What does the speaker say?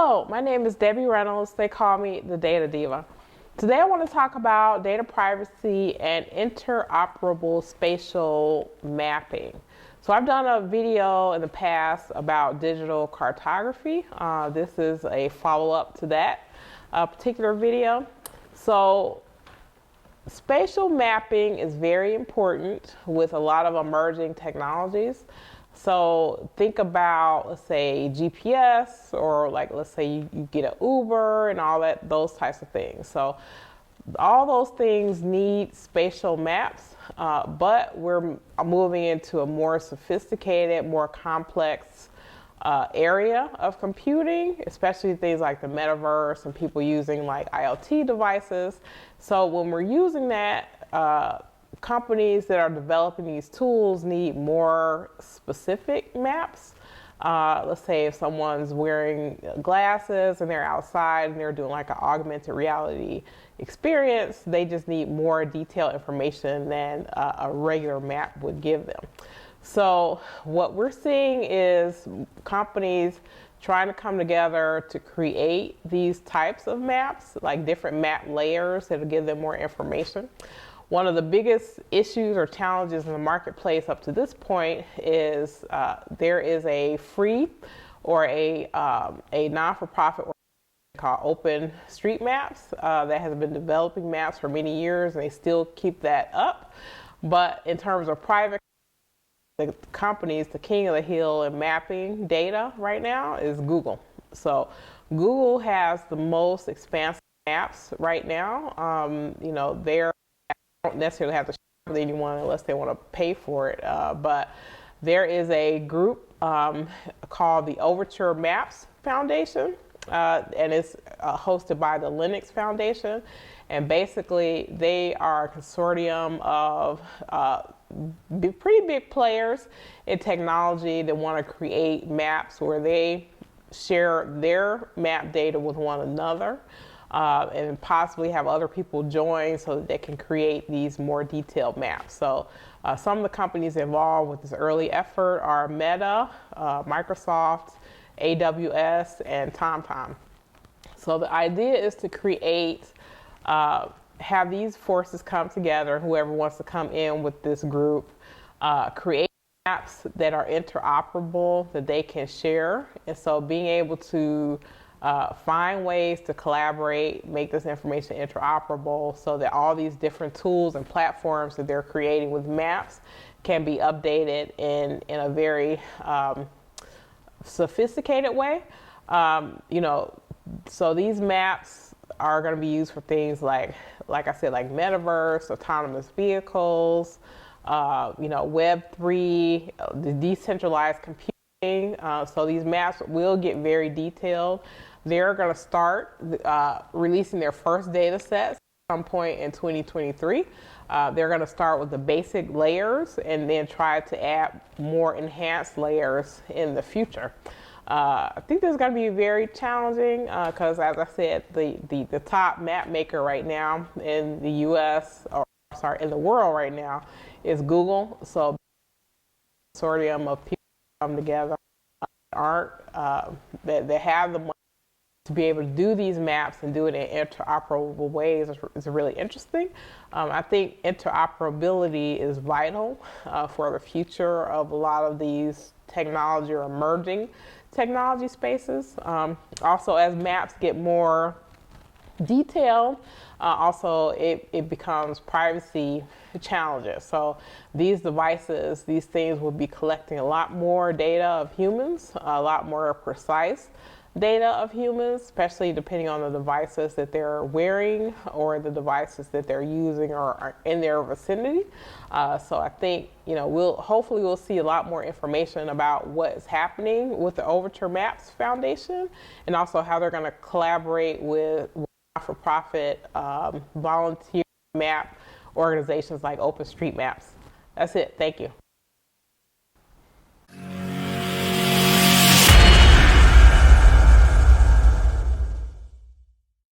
Hello, my name is Debbie Reynolds. They call me the Data Diva. Today I want to talk about data privacy and interoperable spatial mapping. So I've done a video in the past about digital cartography. This is a follow-up to that particular video. So spatial mapping is very important with a lot of emerging technologies. So think about, let's say, GPS, or like, let's say you get an Uber and all that, those types of things. So all those things need spatial maps, but we're moving into a more sophisticated, more complex area of computing, especially things like the metaverse and people using like IoT devices. So when we're using that, companies that are developing these tools need more specific maps. Let's say if someone's wearing glasses and they're outside and they're doing like an augmented reality experience, they just need more detailed information than a regular map would give them. So what we're seeing is companies trying to come together to create these types of maps, like different map layers that'll give them more information. One of the biggest issues or challenges in the marketplace up to this point is there is a free or a non-for-profit organization called Open Street Maps that has been developing maps for many years, and they still keep that up. But in terms of private the companies, the king of the hill in mapping data right now is Google. So Google has the most expansive maps right now. They're don't necessarily have to share with anyone unless they want to pay for it. But there is a group called the Overture Maps Foundation, and it's hosted by the Linux Foundation. And basically, they are a consortium of pretty big players in technology that want to create maps where they share their map data with one another. And possibly have other people join so that they can create these more detailed maps. So some of the companies involved with this early effort are Meta, Microsoft, AWS, and TomTom. So the idea is to create, have these forces come together, whoever wants to come in with this group, create maps that are interoperable that they can share. And so being able to find ways to collaborate, make this information interoperable so that all these different tools and platforms that they're creating with maps can be updated in a very sophisticated way. So these maps are going to be used for things like I said, like metaverse, autonomous vehicles, Web3, the decentralized computing. So these maps will get very detailed. They're going to start releasing their first data sets at some point in 2023. They're going to start with the basic layers and then try to add more enhanced layers in the future. I think this is going to be very challenging because, as I said, the top map maker right now in the U.S. in the world right now is Google. So, a consortium of people come together that have the money to be able to do these maps and do it in interoperable ways is really interesting. I think interoperability is vital for the future of a lot of these technology or emerging technology spaces. Also, as maps get more detailed, also it becomes privacy challenges. So these devices, these things will be collecting a lot more data of humans, a lot more precise data of humans, especially depending on the devices that they're wearing or the devices that they're using or are in their vicinity. So I think, hopefully we'll see a lot more information about what is happening with the Overture Maps Foundation and also how they're going to collaborate with not-for-profit volunteer map organizations like Open Street Maps. That's it. Thank you.